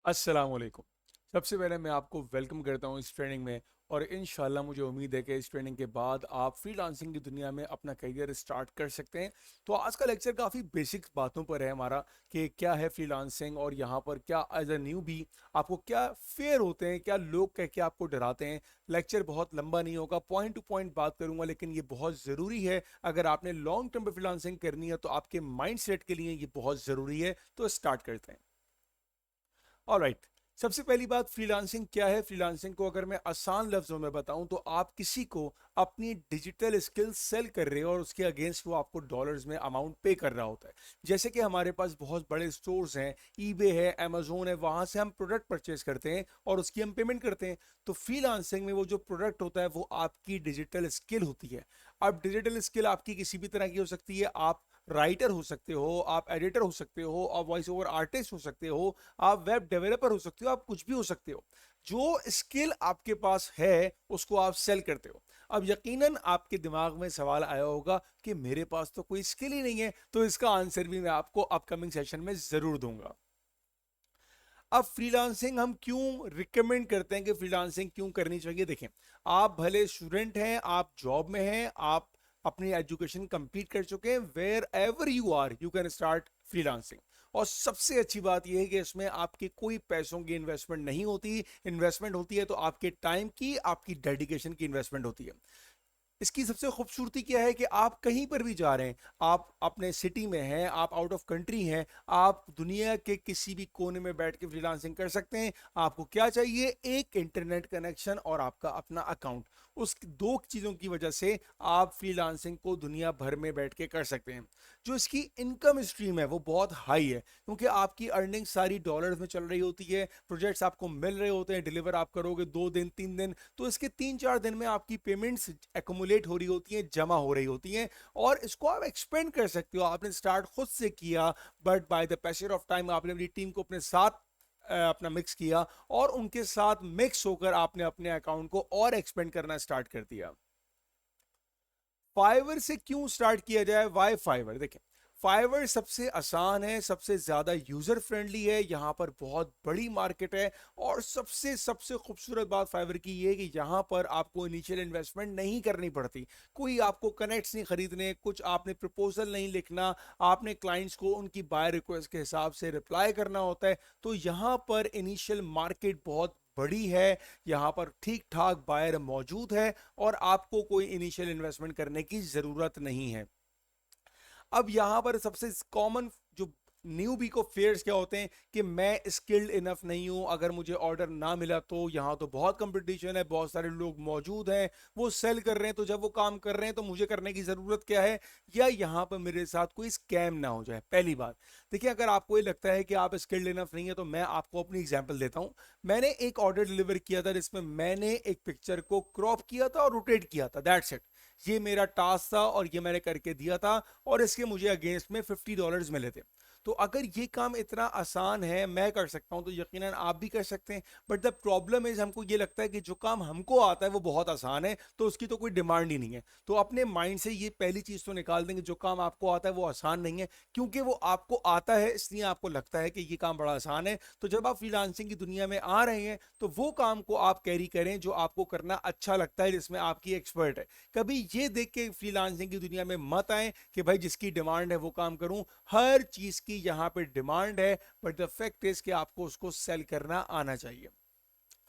अस्सलाम वालेकुम। सबसे पहले मैं आपको वेलकम करता हूँ इस ट्रेनिंग में और इंशाल्लाह मुझे उम्मीद है कि इस ट्रेनिंग के बाद आप फ्रीलांसिंग की दुनिया में अपना करियर स्टार्ट कर सकते हैं। तो आज का लेक्चर काफ़ी बेसिक बातों पर है हमारा कि क्या है फ्रीलांसिंग और यहाँ पर क्या एज अ न्यू भी आपको क्या फेयर होते हैं, क्या लोग कह के आपको डराते हैं। लेक्चर बहुत लंबा नहीं होगा, पॉइंट टू पॉइंट बात करूंगा, लेकिन ये बहुत ज़रूरी है। अगर आपने लॉन्ग टर्म पर फ्रीलांसिंग करनी है तो आपके माइंड सेट के लिए ये बहुत ज़रूरी है। तो स्टार्ट करते हैं। ऑलराइट, सबसे पहली बात, फ्रीलांसिंग क्या है। फ्रीलांसिंग को अगर मैं आसान लफ्जों में बताऊं तो आप किसी को अपनी डिजिटल स्किल्स सेल कर रहे हो और उसके अगेंस्ट वो आपको डॉलर्स में अमाउंट पे कर रहा होता है। जैसे कि हमारे पास बहुत बड़े स्टोर्स हैं, ईबे है, अमेजोन है, वहां से हम प्रोडक्ट परचेज करते हैं और उसकी हम पेमेंट करते हैं। तो फ्रीलांसिंग में वो जो प्रोडक्ट होता है वो आपकी डिजिटल स्किल होती है। अब डिजिटल स्किल आपकी किसी भी तरह की हो सकती है। आप राइटर हो सकते हो, आप एडिटर हो सकते हो, आप वॉइस ओवर आर्टिस्ट हो सकते हो, आप वेब डेवलपर हो सकते हो, आप कुछ भी हो सकते हो। जो स्किल आपके पास है उसको आप सेल करते हो। अब यकीनन आपके दिमाग में सवाल आया होगा कि मेरे पास तो कोई स्किल ही नहीं है। तो इसका आंसर भी मैं आपको अपकमिंग सेशन में जरूर दूंगा। अब फ्रीलांसिंग हम क्यों रिकमेंड करते हैं कि फ्रीलांसिंग क्यों करनी चाहिए, देखें। आप भले स्टूडेंट हैं, आप जॉब में हैं, आप अपनी एजुकेशन कंप्लीट कर चुके हैं, wherever you are you can start freelancing. और सबसे अच्छी बात यह है कि इसमें आपकी कोई पैसों की इन्वेस्टमेंट नहीं होती। इन्वेस्टमेंट होती है तो आपके टाइम की, आपकी डेडिकेशन की इन्वेस्टमेंट होती है। इसकी सबसे खूबसूरती क्या है कि आप कहीं पर भी जा रहे हैं, आप अपने सिटी में हैं, आप आउट ऑफ कंट्री हैं, आप दुनिया के किसी भी कोने में बैठ के फ्रीलांसिंग कर सकते हैं। आपको क्या चाहिए? एक इंटरनेट कनेक्शन और आपका अपना अकाउंट। उस दो चीज़ों की वजह से आप फ्रीलांसिंग को दुनिया भर में बैठ के कर सकते हैं। जो इसकी इनकम स्ट्रीम है वो बहुत हाई है, क्योंकि आपकी अर्निंग सारी डॉलर्स में चल रही होती है। प्रोजेक्ट्स आपको मिल रहे होते हैं, डिलीवर आप करोगे 2 दिन 3 दिन, तो इसके 3 4 दिन में आपकी पेमेंट्स एक्यूमुलेट हो रही होती हैं, जमा हो रही होती हैं। और इसको आप एक्सपेंड कर सकते हो। आपने स्टार्ट खुद से किया, but by the passage of time आपने अपनी टीम को अपने साथ अपना मिक्स किया और उनके साथ मिक्स होकर आपने अपने अकाउंट को और एक्सपेंड करना स्टार्ट कर दिया। फाइवर से क्यों स्टार्ट किया जाए? Y fibre? देखें, फाइवर सबसे आसान है, सबसे ज्यादा यूजर फ्रेंडली है, यहां पर बहुत बड़ी मार्केट है। और सबसे सबसे खूबसूरत बात फाइवर की ये है कि यहां पर आपको इनिशियल इन्वेस्टमेंट नहीं करनी पड़ती। कोई आपको कनेक्ट्स नहीं खरीदने, कुछ आपने प्रपोजल नहीं लिखना, आपने क्लाइंट्स को उनकी बाय रिक्वेस्ट के हिसाब से रिप्लाई करना होता है। तो यहां पर इनिशियल मार्केट बहुत बड़ी है, यहां पर ठीक ठाक बायर मौजूद है और आपको कोई इनिशियल इन्वेस्टमेंट करने की जरूरत नहीं है। अब यहां पर सबसे कॉमन जो न्यूबी को फेयर्स क्या होते हैं कि मैं स्किल्ड इनफ नहीं हूं, अगर मुझे ऑर्डर ना मिला तो यहां तो बहुत कंपटीशन है, बहुत सारे लोग मौजूद हैं, वो सेल कर रहे हैं, तो जब वो काम कर रहे हैं तो मुझे करने की जरूरत क्या है, या यहां पर मेरे साथ कोई स्कैम ना हो जाए। पहली बात, देखिए, अगर आपको ये लगता है कि आप स्किल्ड इनफ नहीं है तो मैं आपको अपनी एग्जांपल देता हूं। मैंने एक ऑर्डर डिलीवर किया था जिसमें मैंने एक पिक्चर को क्रॉप किया था और रोटेट किया था, दैट्स इट। ये मेरा टास्क था और ये मैंने करके दिया था और इसके मुझे अगेंस्ट में $50 मिले थे। तो अगर ये काम इतना आसान है, मैं कर सकता हूं, तो यकीनन आप भी कर सकते हैं। बट द प्रॉब्लम इज, हमको ये लगता है कि जो काम हमको आता है वो बहुत आसान है, तो उसकी तो कोई डिमांड ही नहीं है। तो अपने माइंड से ये पहली चीज तो निकाल देंगे, जो काम आपको आता है वो आसान नहीं है। क्योंकि वो आपको आता है इसलिए आपको लगता है कि ये काम बड़ा आसान है। तो जब आप फ्रीलांसिंग की दुनिया में आ रहे हैं तो वो काम को आप कैरी करें जो आपको करना अच्छा लगता है, जिसमें आपकी एक्सपर्ट है। कभी ये देख के फ्रीलांसिंग की दुनिया में मत आए कि भाई जिसकी डिमांड है वो काम करूं। हर चीज की यहां पे डिमांड है, बट द फैक्ट इज कि आपको उसको सेल करना आना चाहिए।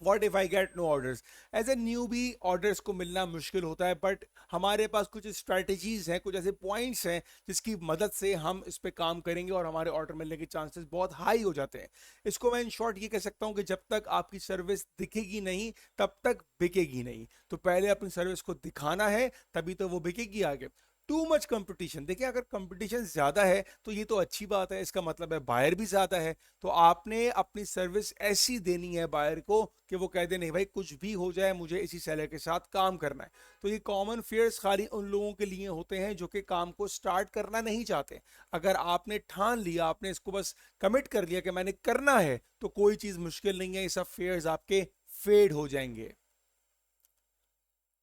What if I get no orders? As a new भी ऑर्डर्स को मिलना मुश्किल होता है, बट हमारे पास कुछ स्ट्रैटेजीज हैं, कुछ ऐसे पॉइंट्स हैं जिसकी मदद से हम इस पे काम करेंगे और हमारे ऑर्डर मिलने के चांसेस बहुत हाई हो जाते हैं। इसको मैं इन शॉर्ट ये कह सकता हूं कि जब तक आपकी सर्विस दिखेगी नहीं तब तक बिकेगी नहीं। तो पहले अपनी सर्विस को दिखाना है, तभी तो वो बिकेगी आगे। टू मच कंपटीशन, देखिए, अगर कंपटीशन ज्यादा है तो ये तो अच्छी बात है, इसका मतलब है बायर भी ज्यादा है। तो आपने अपनी सर्विस ऐसी देनी है बायर को कि वो कह दे नहीं भाई कुछ भी हो जाए मुझे इसी सेलर के साथ काम करना है। तो ये कॉमन फेयर्स खाली उन लोगों के लिए होते हैं जो कि काम को स्टार्ट करना नहीं चाहते। अगर आपने ठान लिया, आपने इसको बस कमिट कर लिया कि मैंने करना है, तो कोई चीज मुश्किल नहीं है, ये सब फेयर्स आपके फेड हो जाएंगे।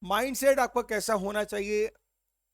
माइंडसेट आपका कैसा होना चाहिए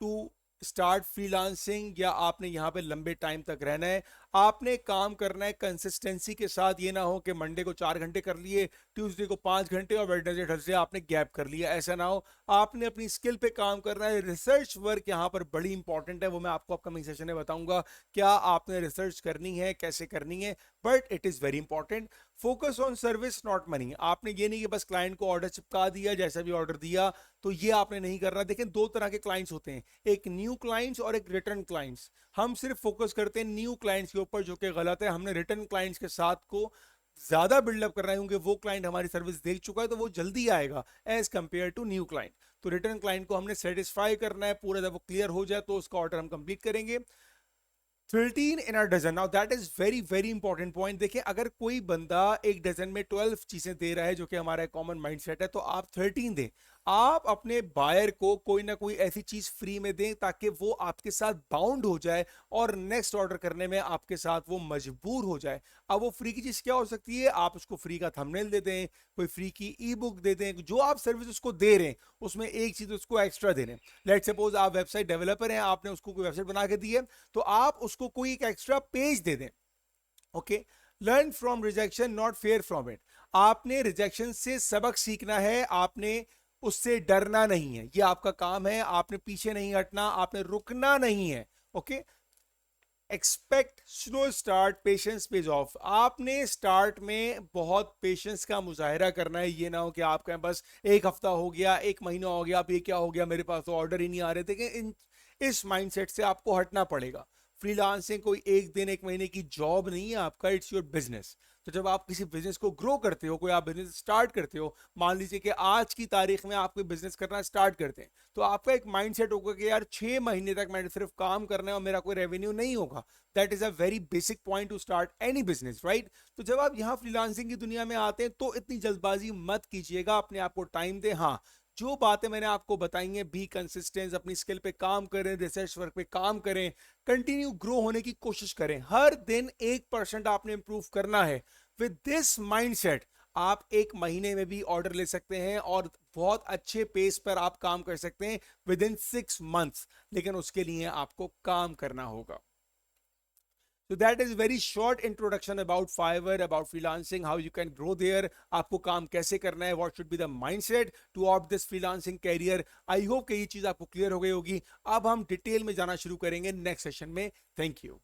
टू स्टार्ट फ्रीलांसिंग, या आपने यहां पे लंबे टाइम तक रहना है? आपने काम करना है कंसिस्टेंसी के साथ। ये ना हो कि मंडे को 4 घंटे कर लिए, ट्यूसडे को 5 घंटे और वेडनेसडे थर्सडे आपने गैप कर लिया, ऐसा ना हो। आपने अपनी स्किल पे काम करना है। रिसर्च वर्क यहाँ पर बड़ी इंपॉर्टेंट है, वो मैं आपको अपकमिंग सेशन में बताऊंगा क्या आपने रिसर्च करनी है, कैसे करनी है, but it is very important. Focus on service not money. आपने ये नहीं कि बस क्लाइंट को ऑर्डर चिपका दिया, जैसा भी ऑर्डर दिया तो ये आपने नहीं करना। देखें, दो तरह के क्लाइंट्स होते हैं, एक न्यू क्लाइंट्स और एक रिटर्न क्लाइंट्स। हम सिर्फ फोकस करते हैं न्यू क्लाइंट्स के ऊपर, जो कि गलत है। हमने रिटर्न क्लाइंट्स के साथ को ज्यादा बिल्डअप करना है, क्योंकि वो क्लाइंट हमारी सर्विस देख चुका है तो वो जल्दी आएगा as compared to new client. तो रिटर्न क्लाइंट को हमने सेटिस्फाई करना है पूरा, जब वो क्लियर हो जाए तो उसका ऑर्डर हम कंप्लीट करेंगे। 13 in a dozen. Now that is very very important point. देखिए, अगर कोई बंदा एक डजन में 12 चीजें दे रहा है, जो कि हमारा कॉमन माइंडसेट है, तो आप 13 दें। आप अपने बायर को कोई ना कोई ऐसी चीज फ्री में दें ताकि वो आपके साथ बाउंड हो जाए और नेक्स्ट ऑर्डर करने में आपके साथ वो मजबूर हो जाए। अब वो फ्री की चीज क्या हो सकती है? आप उसको फ्री का थंबनेल दे दें, कोई फ्री की ई बुक दे दें, जो आप सर्विस उसको दे रहे हैं उसमें एक चीज उसको एक्स्ट्रा दे रहे हैं। लेट सपोज आप वेबसाइट डेवलपर हैं, आपने उसको कोई वेबसाइट बना के दी है, तो आप उसको कोई एक एक्स्ट्रा पेज दे दें। Okay, learn from rejection not fair from it. आपने रिजेक्शन से सबक सीखना है, आपने उससे डरना नहीं है। ये आपका काम है, आपने पीछे नहीं हटना, आपने रुकना नहीं है। Okay, expect slow start, patience page of. आपने स्टार्ट में बहुत पेशेंस का मुजाहिरा करना है। ये ना हो कि आप कहें बस एक हफ्ता हो गया, एक महीना हो गया, अब ये क्या हो गया, मेरे पास तो ऑर्डर ही नहीं आ रहे थे। कि इस माइंडसेट से आपको हटना पड़ेगा। फ्रीलांसिंग कोई एक दिन एक महीने की जॉब नहीं है आपका, इट्स योर बिजनेस। तो जब आप किसी बिजनेस को ग्रो करते हो, कोई आप बिजनेस स्टार्ट करते हो, मान लीजिए कि आज की तारीख में आप कोई बिजनेस करना स्टार्ट करते हैं, तो आपका एक माइंडसेट होगा कि यार 6 महीने तक मैंने सिर्फ काम करना है और मेरा कोई रेवेन्यू नहीं होगा। That is a very basic point two start any business, right? तो जब आप यहाँ फ्रीलांसिंग की दुनिया में आते हैं तो इतनी जल्दबाजी मत कीजिएगा, अपने आप को टाइम दें। हाँ, जो बातें मैंने आपको बताई हैं, बी कंसिस्टेंस, अपनी स्किल पे काम करें, रिसर्च वर्क पे काम करें, कंटिन्यू ग्रो होने की कोशिश करें। हर दिन 1% आपने इंप्रूव करना है। विद दिस माइंडसेट आप एक महीने में भी ऑर्डर ले सकते हैं और बहुत अच्छे पेस पर आप काम कर सकते हैं विद इन 6 मंथ्स। लेकिन उसके लिए आपको काम करना होगा। So that is very short introduction about Fiverr, about freelancing, how you can grow there. आपको काम कैसे करना है, what should be the mindset to opt this freelancing career. I hope कि ये चीज आपको क्लियर हो गई होगी। अब हम डिटेल में जाना शुरू करेंगे नेक्स्ट सेशन में। Thank you.